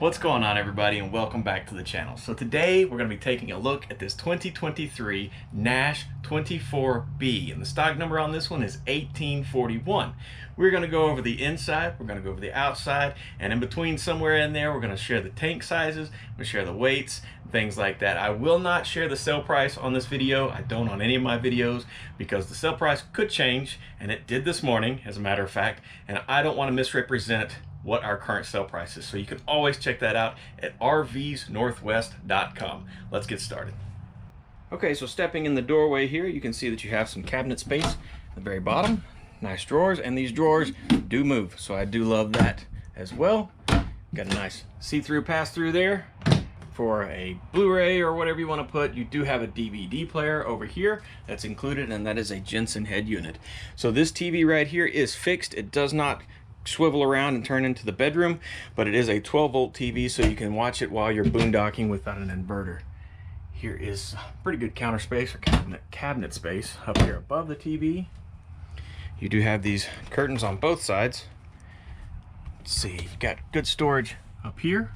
What's going on, everybody, and welcome back to the channel. So today we're going to be taking a look at this 2023 Nash 24B, and the stock number on this one is 1841. We're going to go over the inside, we're going to go over the outside, and in between somewhere in there we're going to share the tank sizes, we'll share the weights, things like that. I will not share the sale price on this video. I don't on any of my videos because the sale price could change, and it did this morning as a matter of fact, and I don't want to misrepresent what our current sale price is. So you can always check that out at rvsnorthwest.com. Let's get started. Okay, so stepping in the doorway here, you can see that you have some cabinet space at the very bottom. Nice drawers, and these drawers do move, so I do love that as well. Got a nice see-through pass-through there for a Blu-ray or whatever you want to put. You do have a DVD player over here that's included, and that is a Jensen head unit. So this TV right here is fixed. It does not swivel around and turn into the bedroom, but it is a 12-volt TV, so you can watch it while you're boondocking without an inverter. Here is pretty good counter space or cabinet space up here above the TV. You do have these curtains on both sides. Let's see, you've got good storage up here,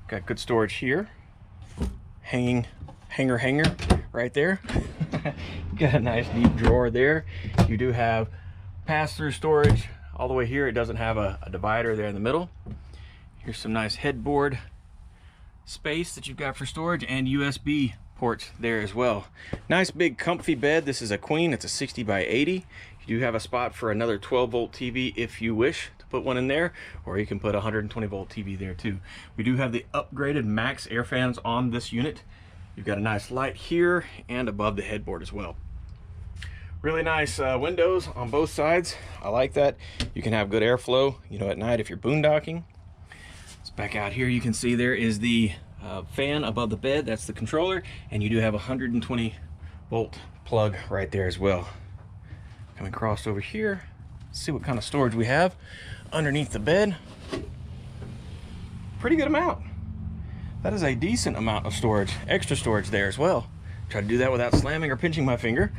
got good storage here, hanger right there. Got a nice deep drawer there. You do have pass-through storage all the way here. It doesn't have a divider there in the middle. Here's some nice headboard space that you've got for storage, and USB ports there as well. Nice big comfy bed. This is a queen. It's a 60 by 80. You do have a spot for another 12-volt TV if you wish to put one in there, or you can put a 120-volt TV there too. We do have the upgraded max air fans on this unit. You've got a nice light here and above the headboard as well. Really nice windows on both sides. I like that. You can have good airflow, you know, at night if you're boondocking. Let's back out here. You can see there is the fan above the bed. That's the controller, and you do have a 120-volt plug right there as well. Coming across over here, let's see what kind of storage we have underneath the bed. Pretty good amount. That is a decent amount of storage, extra storage there as well. Try to do that without slamming or pinching my finger.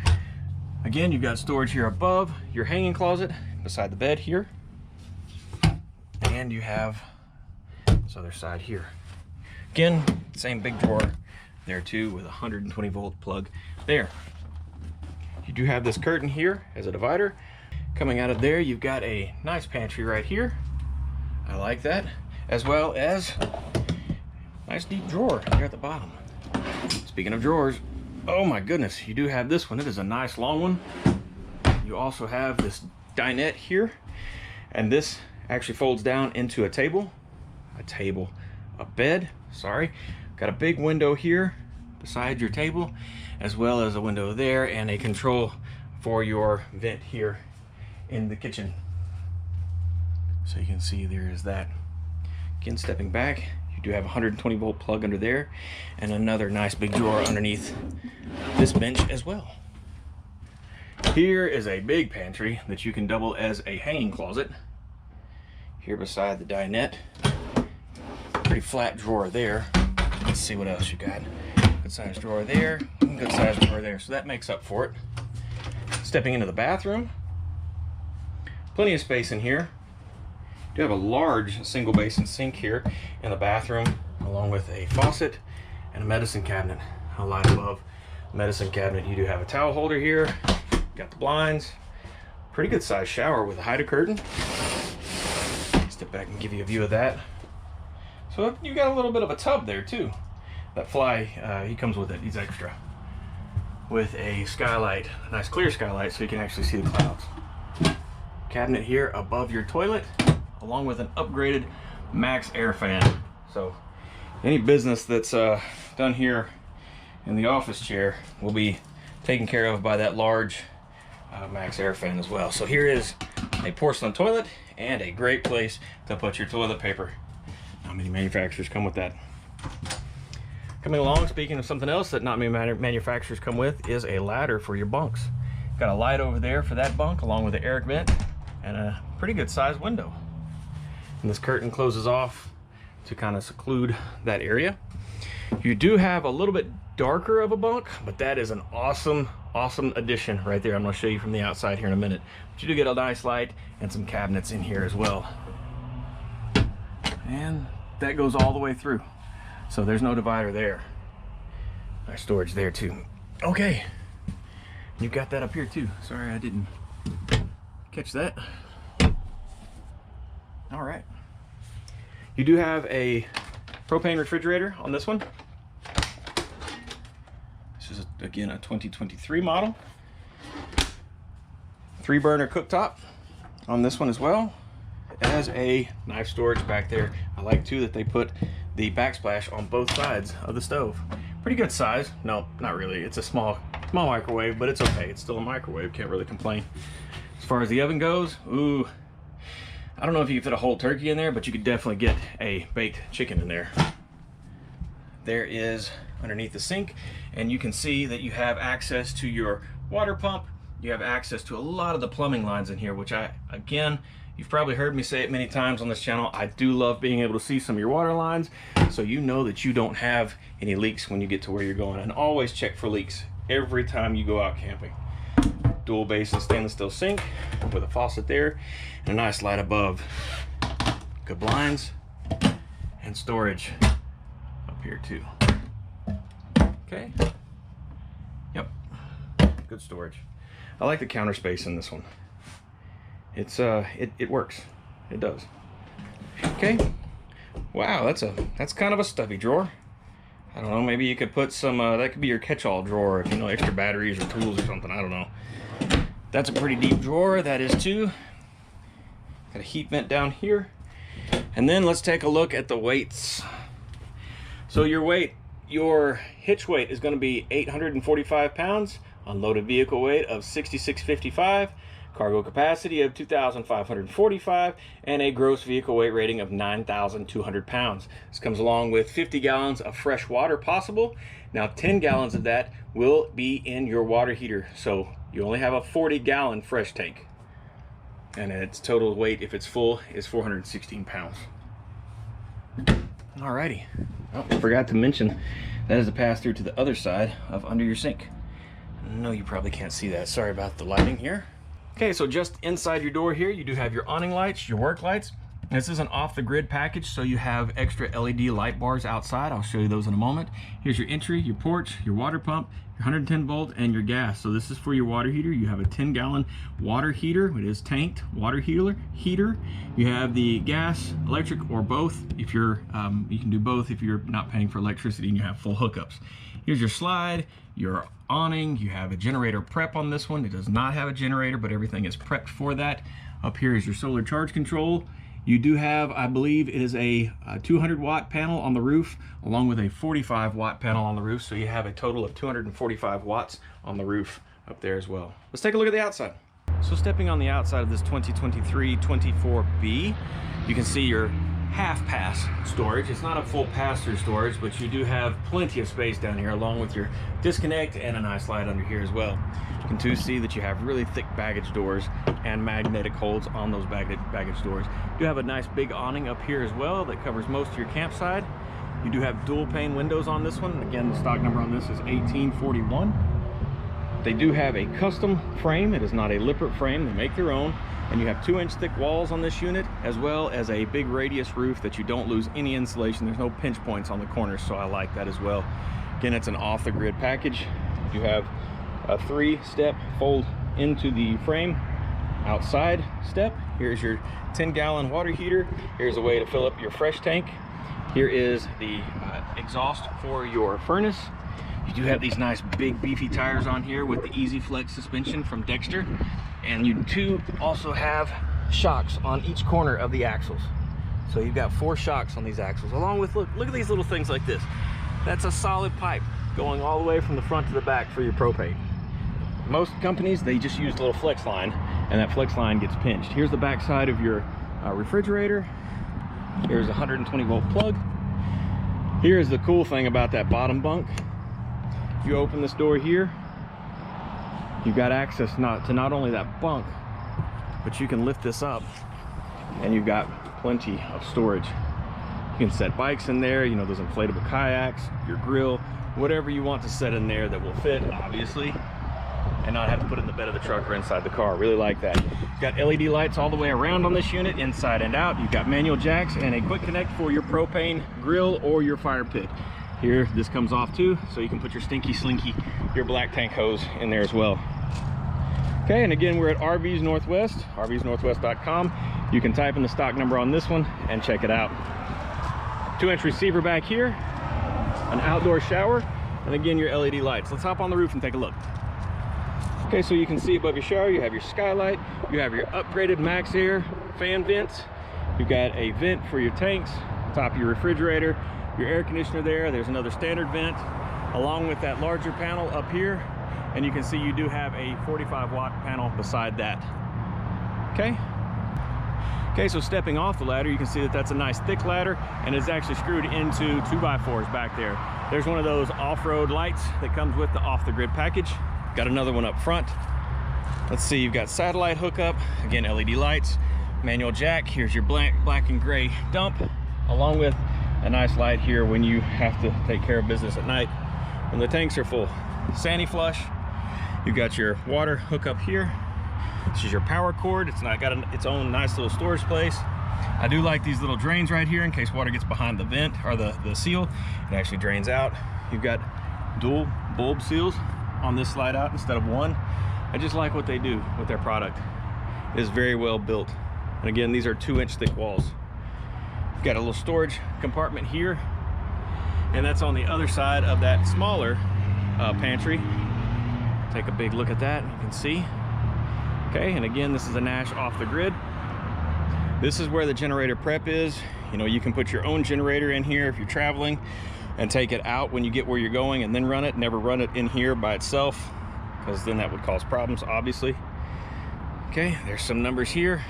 Again, you've got storage here above your hanging closet beside the bed here, and you have this other side here. Again, same big drawer there too with a 120-volt plug there. You do have this curtain here as a divider. Coming out of there, you've got a nice pantry right here. I like that, as well as a nice deep drawer here at the bottom. Speaking of drawers, oh my goodness, you do have this one. It is a nice long one. You also have this dinette here, and this actually folds down into a bed, sorry. Got a big window here beside your table, as well as a window there, and a control for your vent here in the kitchen. So you can see there is that. Again, stepping back, you do have a 120-volt plug under there, and another nice big drawer underneath this bench as well. Here is a big pantry that you can double as a hanging closet. Here beside the dinette, pretty flat drawer there. Let's see what else you got. Good sized drawer there, and good sized drawer there. So that makes up for it. Stepping into the bathroom, plenty of space in here. You have a large single basin sink here in the bathroom, along with a faucet and a medicine cabinet. A light above the medicine cabinet. You do have a towel holder here. Got the blinds. Pretty good sized shower with a hide curtain. Step back and give you a view of that. So you got a little bit of a tub there too. That fly, he comes with it. He's extra. With a skylight, a nice clear skylight, so you can actually see the clouds. Cabinet here above your toilet, along with an upgraded max air fan. So any business that's done here in the office chair will be taken care of by that large max air fan as well. So here is a porcelain toilet and a great place to put your toilet paper. Not many manufacturers come with that. Coming along, speaking of something else that not many manufacturers come with, is a ladder for your bunks. Got a light over there for that bunk, along with the air vent and a pretty good sized window. And this curtain closes off to kind of seclude that area. You do have a little bit darker of a bunk, but that is an awesome addition right there. I'm going to show you from the outside here in a minute. But you do get a nice light and some cabinets in here as well. And that goes all the way through. So there's no divider there. Nice storage there too. Okay, you've got that up here too. Sorry I didn't catch that. All right. You do have a propane refrigerator on this one. This is, again, a 2023 model. 3-burner cooktop on this one as well. It has a knife storage back there. I like too that they put the backsplash on both sides of the stove. Pretty good size. No, not really. It's a small microwave, but it's okay. It's still a microwave. Can't really complain. As far as the oven goes, ooh, I don't know if you can fit a whole turkey in there, but you could definitely get a baked chicken in there. There is underneath the sink, and you can see that you have access to your water pump. You have access to a lot of the plumbing lines in here, which again, you've probably heard me say it many times on this channel. I do love being able to see some of your water lines, so you know that you don't have any leaks when you get to where you're going. And always check for leaks every time you go out camping. Dual basin stainless steel sink with a faucet there and a nice light above. Good blinds and storage up here too. Okay. Yep. Good storage. I like the counter space in this one. It's it works. It does. Okay. Wow, that's kind of a stubby drawer. I don't know, maybe you could put some that could be your catch-all drawer if you know extra batteries or tools or something. I don't know. That's a pretty deep drawer, that is too. Got a heat vent down here. And then let's take a look at the weights. So your hitch weight is going to be 845 pounds, unloaded vehicle weight of 6655, cargo capacity of 2,545, and a gross vehicle weight rating of 9,200 pounds. This comes along with 50 gallons of fresh water possible. Now 10 gallons of that will be in your water heater, so you only have a 40-gallon fresh tank. And its total weight, if it's full, is 416 pounds. Alrighty. Oh, I forgot to mention, that is a pass-through to the other side of under your sink. No, you probably can't see that. Sorry about the lighting here. Okay, so just inside your door here, you do have your awning lights, your work lights. This is an off-the-grid package, so you have extra LED light bars outside. I'll show you those in a moment. Here's your entry, your porch, your water pump, your 110 volt, and your gas. So this is for your water heater. You have a 10-gallon water heater. It is tanked water heater. You have the gas, electric, or both. If you're, you can do both if you're not paying for electricity and you have full hookups. Here's your slide, your awning. You have a generator prep on this one. It does not have a generator, but everything is prepped for that. Up here is your solar charge control. You do have, I believe it is a 200-watt panel on the roof, along with a 45-watt panel on the roof. So you have a total of 245 watts on the roof up there as well. Let's take a look at the outside. So stepping on the outside of this 2023 24B, you can see your half-pass storage. It's not a full pass-through storage, but you do have plenty of space down here, along with your disconnect and a nice light under here as well. You can too see that you have really thick baggage doors and magnetic holds on those baggage doors. You do have a nice big awning up here as well that covers most of your campsite. You do have dual pane windows on this one. Again, the stock number on this is 1841. They do have a custom frame. It is not a Lippert frame. They make their own. And you have 2-inch thick walls on this unit, as well as a big radius roof that you don't lose any insulation. There's no pinch points on the corners, so I like that as well. Again, it's an off-the-grid package. You have a 3-step fold into the frame outside step. Here's your 10-gallon water heater. Here's a way to fill up your fresh tank. Here is the exhaust for your furnace. You do have these nice big beefy tires on here with the Easy Flex suspension from Dexter. And you do also have shocks on each corner of the axles. So you've got 4 shocks on these axles, along with, look at these little things like this. That's a solid pipe going all the way from the front to the back for your propane. Most companies, they just use a little flex line, and that flex line gets pinched. Here's the back side of your refrigerator. Here's a 120 volt plug. Here's the cool thing about that bottom bunk. You open this door here, you've got access to not only that bunk, but you can lift this up and you've got plenty of storage. You can set bikes in there, you know, those inflatable kayaks, your grill, whatever you want to set in there that will fit, obviously. and not have to put it in the bed of the truck or inside the car. Really like that. You've got LED lights all the way around on this unit, inside and out. You've got manual jacks and a quick connect for your propane grill or your fire pit. Here, this comes off too, so you can put your stinky slinky, your black tank hose in there as well. Okay, and again, we're at RVs Northwest, rvsnorthwest.com. You can type in the stock number on this one and check it out. 2-inch receiver back here, an outdoor shower, and again, your LED lights. Let's hop on the roof and take a look. Okay, so you can see above your shower, you have your skylight, you have your upgraded max air fan vents, you've got a vent for your tanks, top of your refrigerator, your air conditioner there. There's another standard vent along with that larger panel up here, and you can see you do have a 45-watt panel beside that. Okay, so stepping off the ladder, you can see that that's a nice thick ladder, and it's actually screwed into 2x4s back there. There's one of those off-road lights that comes with the off-the-grid package. Got another one up front. Let's see, you've got satellite hookup, again LED lights, manual jack. Here's your black and gray dump, along with a nice light here when you have to take care of business at night when the tanks are full. Sandy flush. You've got your water hookup here. This is your power cord. It's got its own nice little storage place. I do like these little drains right here in case water gets behind the vent or the seal. It actually drains out. You've got dual bulb seals on this slide out instead of one. I just like what they do with their product. It is very well built. And again, these are 2-inch thick walls. You've got a little storage compartment here, and that's on the other side of that smaller pantry. Take a big look at that, you can see. Okay, and again, this is a Nash off the grid. This is where the generator prep is. You know, you can put your own generator in here if you're traveling and take it out when you get where you're going and then run it. Never run it in here by itself, because then that would cause problems, obviously. Okay, there's some numbers here.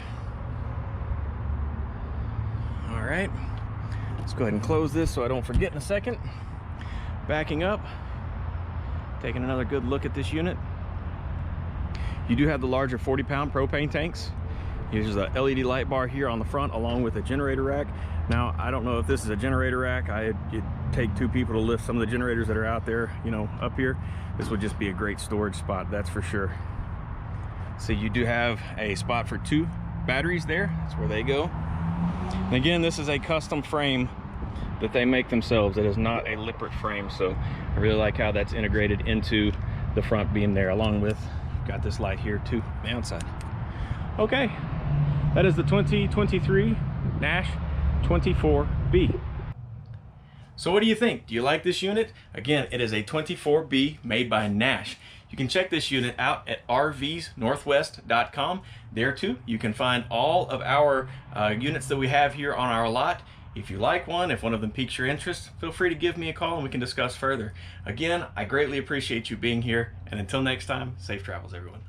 All right, let's go ahead and close this so I don't forget in a second. Backing up, taking another good look at this unit. You do have the larger 40-pound propane tanks. There's a LED light bar here on the front along with a generator rack. Now, I don't know if this is a generator rack. It'd take 2 people to lift some of the generators that are out there, you know, up here. This would just be a great storage spot, that's for sure. So you do have a spot for 2 batteries there. That's where they go. And again, this is a custom frame that they make themselves. It is not a Lippert frame, so I really like how that's integrated into the front beam there, along with, got this light here too on the outside. Okay, that is the 2023 Nash 24B. So what do you think? Do you like this unit? Again, it is a 24B made by Nash. You can check this unit out at rvsnorthwest.com. There too, you can find all of our units that we have here on our lot. If you like one, if one of them piques your interest, feel free to give me a call and we can discuss further. Again, I greatly appreciate you being here, and until next time, safe travels, everyone.